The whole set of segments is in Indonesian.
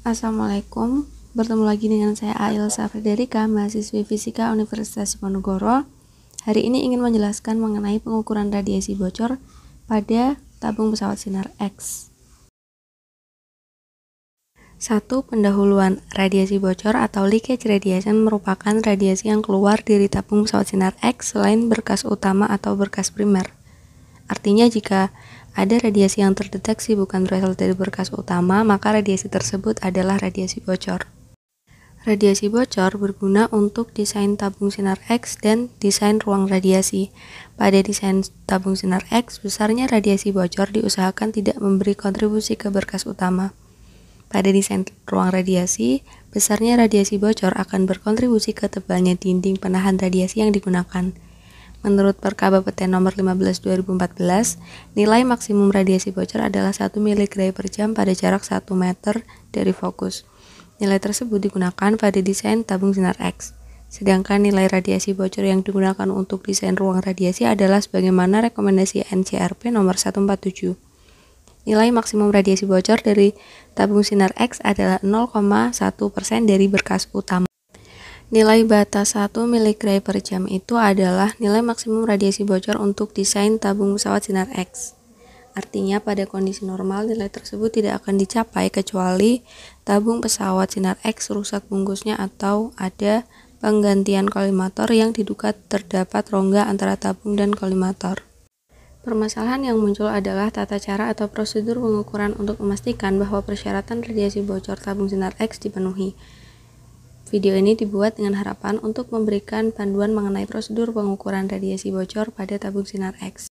Assalamualaikum, bertemu lagi dengan saya Ailsa Frederika, mahasiswi Fisika Universitas Diponegoro. Hari ini ingin menjelaskan mengenai pengukuran radiasi bocor pada tabung pesawat sinar X. 1. Pendahuluan. Radiasi bocor atau leakage radiation merupakan radiasi yang keluar dari tabung pesawat sinar X selain berkas utama atau berkas primer. Artinya jika ada radiasi yang terdeteksi bukan berasal dari berkas utama, maka radiasi tersebut adalah radiasi bocor. Radiasi bocor berguna untuk desain tabung sinar X dan desain ruang radiasi. Pada desain tabung sinar X, besarnya radiasi bocor diusahakan tidak memberi kontribusi ke berkas utama. Pada desain ruang radiasi, besarnya radiasi bocor akan berkontribusi ke tebalnya dinding penahan radiasi yang digunakan. Menurut Perkabapeten nomor 15 2014, nilai maksimum radiasi bocor adalah 1 mg per jam pada jarak 1 meter dari fokus. Nilai tersebut digunakan pada desain tabung sinar X. Sedangkan nilai radiasi bocor yang digunakan untuk desain ruang radiasi adalah sebagaimana rekomendasi NCRP nomor 147. Nilai maksimum radiasi bocor dari tabung sinar X adalah 0,1% dari berkas utama. Nilai batas 1 mg per jam itu adalah nilai maksimum radiasi bocor untuk desain tabung pesawat sinar X. Artinya pada kondisi normal nilai tersebut tidak akan dicapai kecuali tabung pesawat sinar X rusak bungkusnya atau ada penggantian kolimator yang diduga terdapat rongga antara tabung dan kolimator. Permasalahan yang muncul adalah tata cara atau prosedur pengukuran untuk memastikan bahwa persyaratan radiasi bocor tabung sinar X dipenuhi. Video ini dibuat dengan harapan untuk memberikan panduan mengenai prosedur pengukuran radiasi bocor pada tabung sinar X.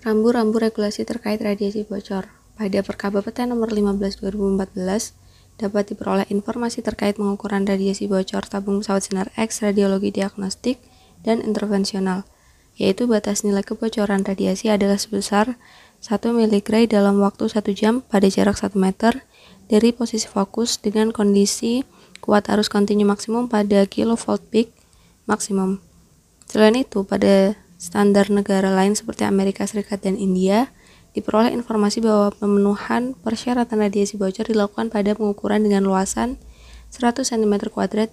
Rambu-rambu regulasi terkait radiasi bocor. Pada Perkabapeten nomor 15 2014 dapat diperoleh informasi terkait pengukuran radiasi bocor tabung pesawat sinar X radiologi diagnostik dan intervensional, yaitu batas nilai kebocoran radiasi adalah sebesar 1 mg dalam waktu 1 jam pada jarak 1 meter dari posisi fokus dengan kondisi kuat arus kontinu maksimum pada kilovolt peak maksimum. Selain itu, pada standar negara lain seperti Amerika Serikat dan India, diperoleh informasi bahwa pemenuhan persyaratan radiasi bocor dilakukan pada pengukuran dengan luasan 100 cm²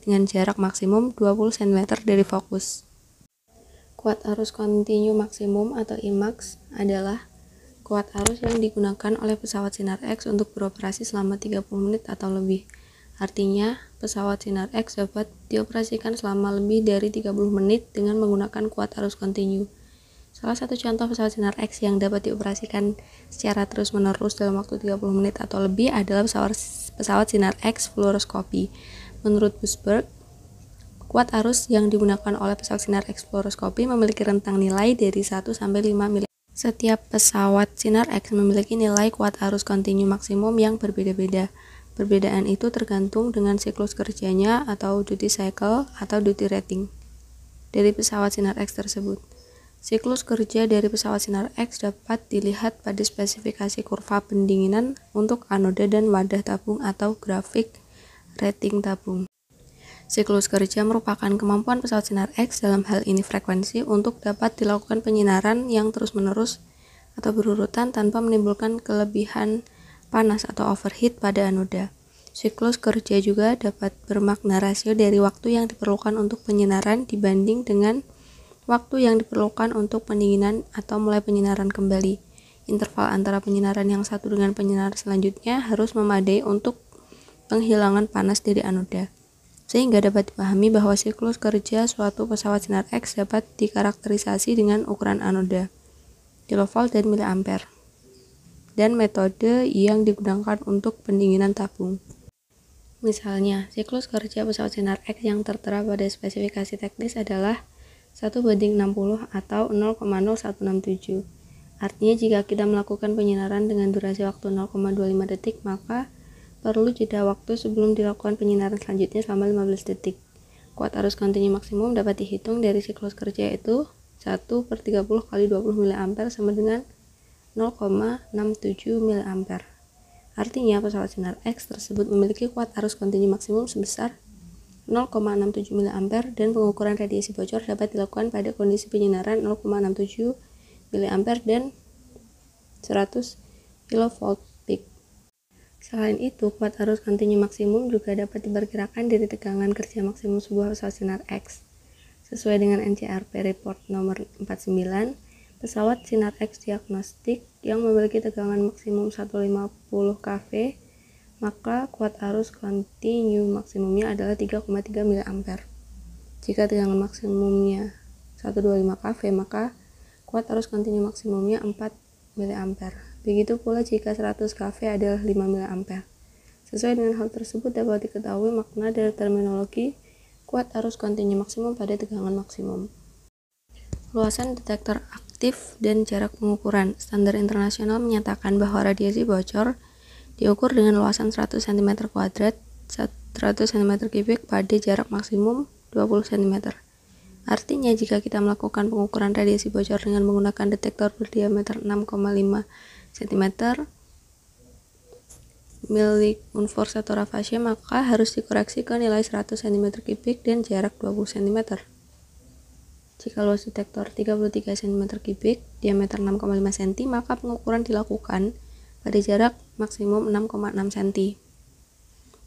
dengan jarak maksimum 20 cm dari fokus. Kuat arus kontinu maksimum atau IMAX adalah kuat arus yang digunakan oleh pesawat sinar X untuk beroperasi selama 30 menit atau lebih. Artinya, pesawat sinar X dapat dioperasikan selama lebih dari 30 menit dengan menggunakan kuat arus kontinu. Salah satu contoh pesawat sinar X yang dapat dioperasikan secara terus-menerus dalam waktu 30 menit atau lebih adalah pesawat sinar X fluoroskopi. Menurut Busberg, kuat arus yang digunakan oleh pesawat sinar X fluoroskopi memiliki rentang nilai dari 1 sampai 5 mili. Setiap pesawat sinar X memiliki nilai kuat arus kontinu maksimum yang berbeda-beda. Perbedaan itu tergantung dengan siklus kerjanya atau duty cycle atau duty rating dari pesawat sinar X tersebut. Siklus kerja dari pesawat sinar X dapat dilihat pada spesifikasi kurva pendinginan untuk anoda dan wadah tabung atau grafik rating tabung. Siklus kerja merupakan kemampuan pesawat sinar X, dalam hal ini frekuensi, untuk dapat dilakukan penyinaran yang terus-menerus atau berurutan tanpa menimbulkan kelebihan panas atau overheat pada anoda. Siklus kerja juga dapat bermakna rasio dari waktu yang diperlukan untuk penyinaran dibanding dengan waktu yang diperlukan untuk pendinginan atau mulai penyinaran kembali. Interval antara penyinaran yang satu dengan penyinaran selanjutnya harus memadai untuk penghilangan panas dari anoda. Sehingga dapat dipahami bahwa siklus kerja suatu pesawat sinar X dapat dikarakterisasi dengan ukuran anoda, kilovolt dan miliampere, dan metode yang digunakan untuk pendinginan tabung. Misalnya, siklus kerja pesawat sinar X yang tertera pada spesifikasi teknis adalah 1:60 atau 0,0167. Artinya jika kita melakukan penyinaran dengan durasi waktu 0,25 detik, maka perlu jeda waktu sebelum dilakukan penyinaran selanjutnya selama 15 detik. Kuat arus kontinu maksimum dapat dihitung dari siklus kerja, yaitu 1/30 kali 20 mA sama dengan 0,67 mA. Artinya pesawat sinar X tersebut memiliki kuat arus kontinu maksimum sebesar 0,67 mA dan pengukuran radiasi bocor dapat dilakukan pada kondisi penyinaran 0,67 mA dan 100 kV peak. Selain itu, kuat arus kontinu maksimum juga dapat diperkirakan dari tegangan kerja maksimum sebuah pesawat sinar X. Sesuai dengan NCRP Report nomor 49, pesawat sinar X diagnostik yang memiliki tegangan maksimum 150 kV, maka kuat arus kontinu maksimumnya adalah 3,3 mA. Jika tegangan maksimumnya 125 kV, maka kuat arus kontinu maksimumnya 4 mA. Begitu pula jika 100 kV adalah 5 mA. Sesuai dengan hal tersebut dapat diketahui makna dari terminologi kuat arus kontinu maksimum pada tegangan maksimum. Luasan detektor aktif dan jarak pengukuran. Standar internasional menyatakan bahwa radiasi bocor diukur dengan luasan 100 cm², 100 cm3 pada jarak maksimum 20 cm. Artinya, jika kita melakukan pengukuran radiasi bocor dengan menggunakan detektor berdiameter 6,5 cm milik Unfor Satora Fasya, maka harus dikoreksi ke nilai 100 cm3 dan jarak 20 cm. Jika luas detektor 33 cm3, diameter 6,5 cm, maka pengukuran dilakukan pada jarak maksimum 6,6 cm.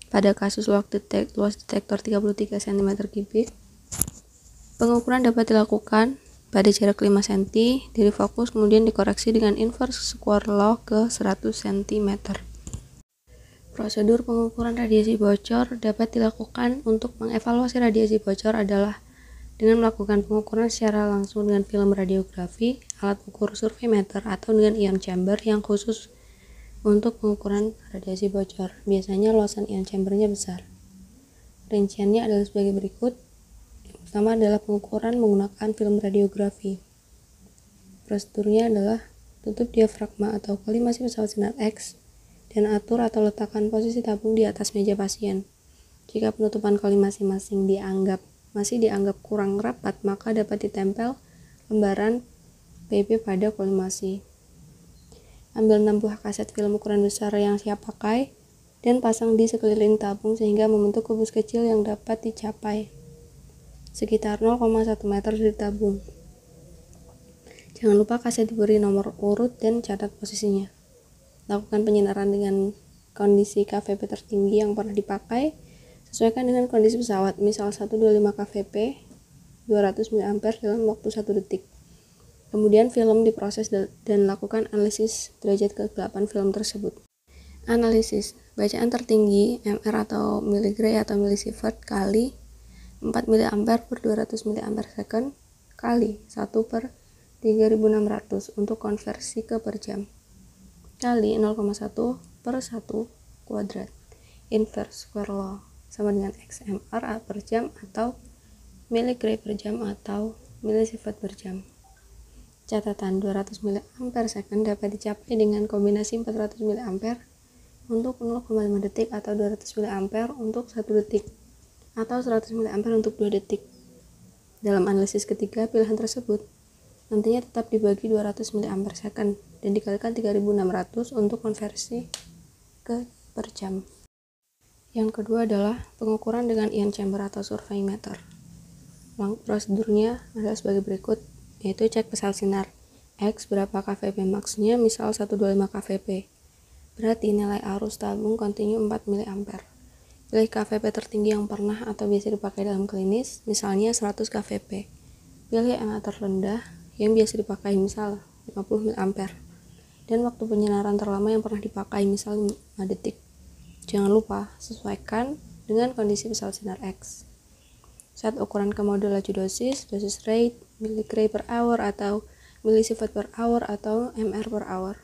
Pada kasus luas detektor 33 cm3, pengukuran dapat dilakukan pada jarak 5 cm dari fokus, kemudian dikoreksi dengan inverse square law ke 100 cm. Prosedur pengukuran radiasi bocor dapat dilakukan untuk mengevaluasi radiasi bocor adalah dengan melakukan pengukuran secara langsung dengan film radiografi, alat ukur surveimeter, atau dengan ion chamber yang khusus untuk pengukuran radiasi bocor. Biasanya luasan ion chambernya besar. Rinciannya adalah sebagai berikut. Yang pertama adalah pengukuran menggunakan film radiografi. Prosedurnya adalah tutup diafragma atau kolimasi pesawat sinar X dan atur atau letakkan posisi tabung di atas meja pasien. Jika penutupan kolimasi masih dianggap kurang rapat, maka dapat ditempel lembaran PP pada kolimasi. Ambil 6 buah kaset film ukuran besar yang siap pakai dan pasang di sekeliling tabung sehingga membentuk kubus kecil yang dapat dicapai sekitar 0,1 meter dari tabung. Jangan lupa kaset diberi nomor urut dan catat posisinya. Lakukan penyinaran dengan kondisi KVP tertinggi yang pernah dipakai. Sesuaikan dengan kondisi pesawat, misal 125 kVp 200 mA dalam waktu 1 detik. Kemudian film diproses dan lakukan analisis derajat kegelapan film tersebut. Analisis. Bacaan tertinggi MR atau miligray atau milisievert kali 4 mA per 200 mA second kali 1 per 3600 untuk konversi ke per jam kali 0,1 per 1 kuadrat inverse square law sama dengan XMR per jam atau miligray per jam atau milisievert per jam. Catatan 200 mA second dapat dicapai dengan kombinasi 400 mA untuk 0,5 detik atau 200 mA untuk 1 detik atau 100 mA untuk 2 detik. Dalam analisis ketiga, pilihan tersebut nantinya tetap dibagi 200 mA second dan dikalikan 3600 untuk konversi ke per jam. Yang kedua adalah pengukuran dengan ion chamber atau surveimeter. Prosedurnya adalah sebagai berikut, yaitu cek pesawat sinar X berapa KVP max-nya, misal 125 KVP. Berarti nilai arus tabung kontinu 4 mA. Pilih KVP tertinggi yang pernah atau biasa dipakai dalam klinis, misalnya 100 KVP. Pilih MA terrendah yang biasa dipakai, misal 50 mA. Dan waktu penyinaran terlama yang pernah dipakai, misal 5 detik. Jangan lupa sesuaikan dengan kondisi pesawat sinar X. Set ukuran ke mode laju dosis rate, milligray per hour atau milisievert per hour atau MR per hour.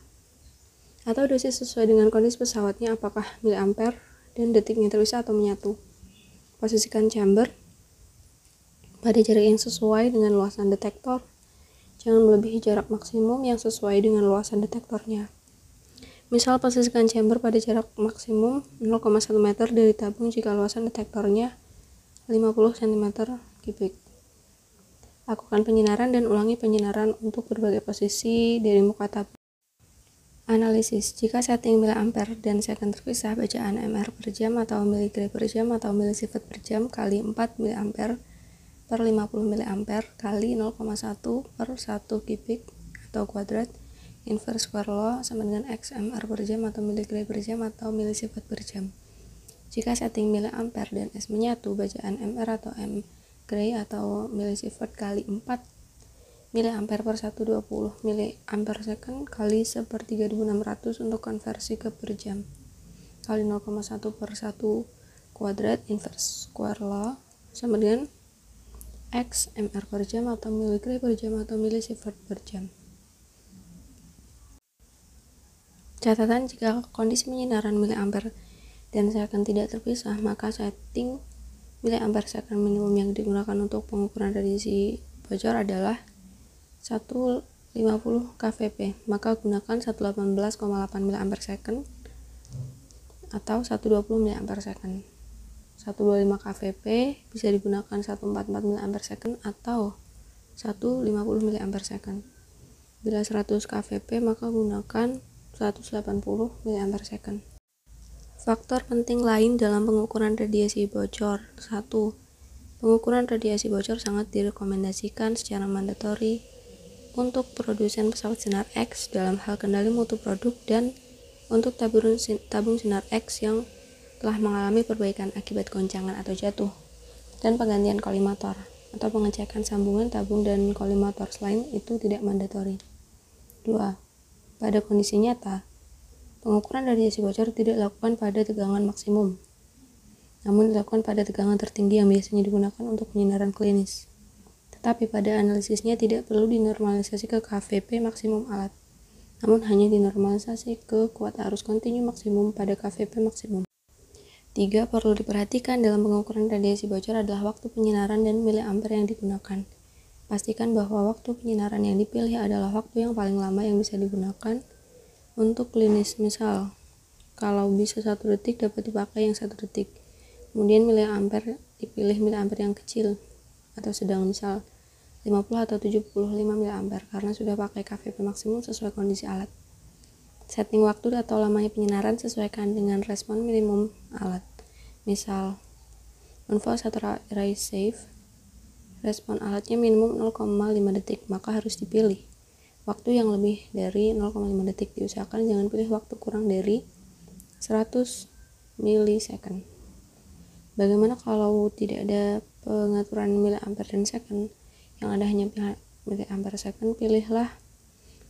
Atau dosis sesuai dengan kondisi pesawatnya, apakah miliampere dan detiknya terpisah atau menyatu. Posisikan chamber pada jarak yang sesuai dengan luasan detektor. Jangan melebihi jarak maksimum yang sesuai dengan luasan detektornya. Misal posisikan chamber pada jarak maksimum 0,1 meter dari tabung jika luasan detektornya 50 cm3. Lakukan penyinaran dan ulangi penyinaran untuk berbagai posisi dari muka tabung. Analisis. Jika setting miliampere dan second terpisah, bacaan MR per jam atau miligray per jam atau milisievert per jam kali 4 mA per 50 mA kali 0,1 per 1 kubik atau kuadrat Inverse square law sama dengan X mR per jam atau miligray per jam atau milisievert per jam. Jika setting miliampere dan S menyatu, bacaan mR atau M gray atau milisievert kali 4 miliampere per 120 miliampere second kali 1/3600 untuk konversi ke per jam kali 0,1 per 1 kuadrat inverse square law sama dengan X mR per jam atau miligray per jam atau milisievert per jam. Catatan, jika kondisi penyinaran miliampere dan second tidak terpisah, maka setting miliampere second minimum yang digunakan untuk pengukuran radiasi bocor adalah 150 kVp, maka gunakan 118,8 mA second atau 120 mA second. 125 kVp bisa digunakan 144 mA second atau 150 mA second. Bila 100 kVp maka gunakan 180 mA second. Faktor penting lain dalam pengukuran radiasi bocor. 1. Pengukuran radiasi bocor sangat direkomendasikan secara mandatori untuk produsen pesawat sinar X dalam hal kendali mutu produk dan untuk tabung sinar X yang telah mengalami perbaikan akibat goncangan atau jatuh dan penggantian kolimator atau pengecekan sambungan tabung dan kolimator selain itu tidak mandatori. 2. Pada kondisi nyata, pengukuran radiasi bocor tidak dilakukan pada tegangan maksimum, namun dilakukan pada tegangan tertinggi yang biasanya digunakan untuk penyinaran klinis. Tetapi pada analisisnya tidak perlu dinormalisasi ke KVP maksimum alat, namun hanya dinormalisasi ke kuat arus kontinu maksimum pada KVP maksimum. 3. Perlu diperhatikan dalam pengukuran radiasi bocor adalah waktu penyinaran dan miliampere yang digunakan. Pastikan bahwa waktu penyinaran yang dipilih adalah waktu yang paling lama yang bisa digunakan untuk klinis. Misal, kalau bisa 1 detik dapat dipakai yang 1 detik. Kemudian miliampere dipilih miliampere yang kecil atau sedang, misal 50 atau 75 miliampere karena sudah pakai KVP maksimum sesuai kondisi alat. Setting waktu atau lamanya penyinaran sesuaikan dengan respon minimum alat. Misal, on-fall array safe, respon alatnya minimum 0,5 detik, maka harus dipilih waktu yang lebih dari 0,5 detik. Diusahakan jangan pilih waktu kurang dari 100 milisecond. Bagaimana kalau tidak ada pengaturan miliampere dan second, yang ada hanya miliampere second?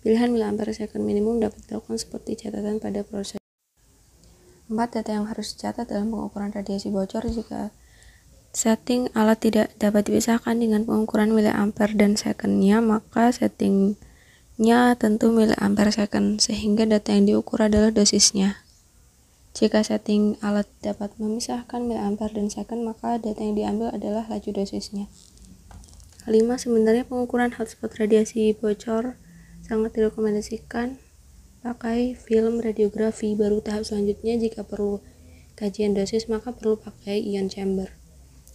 Pilihan miliampere second minimum dapat dilakukan seperti catatan pada proses. 4. Data yang harus dicatat dalam pengukuran radiasi bocor. Jika setting alat tidak dapat dipisahkan dengan pengukuran miliampere dan second-nya, maka settingnya tentu miliampere second, sehingga data yang diukur adalah dosisnya. Jika setting alat dapat memisahkan miliampere dan second, maka data yang diambil adalah laju dosisnya. 5. Sebenarnya pengukuran hotspot radiasi bocor sangat direkomendasikan pakai film radiografi. Baru tahap selanjutnya, jika perlu kajian dosis maka perlu pakai ion chamber.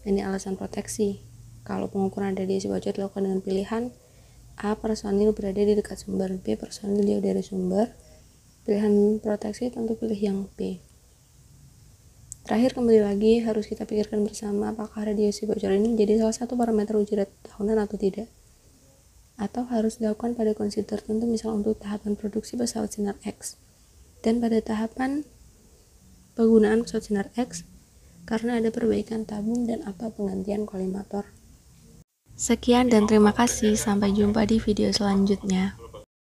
Ini alasan proteksi. Kalau pengukuran radiasi bocor dilakukan dengan pilihan A. Personil berada di dekat sumber, B. Personil jauh dari sumber. Pilihan proteksi tentu pilih yang B. Terakhir, kembali lagi harus kita pikirkan bersama apakah radiasi bocor ini menjadi salah satu parameter uji tahunan atau tidak, atau harus dilakukan pada kondisi tertentu, misal untuk tahapan produksi pesawat sinar X dan pada tahapan penggunaan pesawat sinar X karena ada perbaikan tabung dan atau penggantian kolimator. Sekian dan terima kasih, sampai jumpa di video selanjutnya.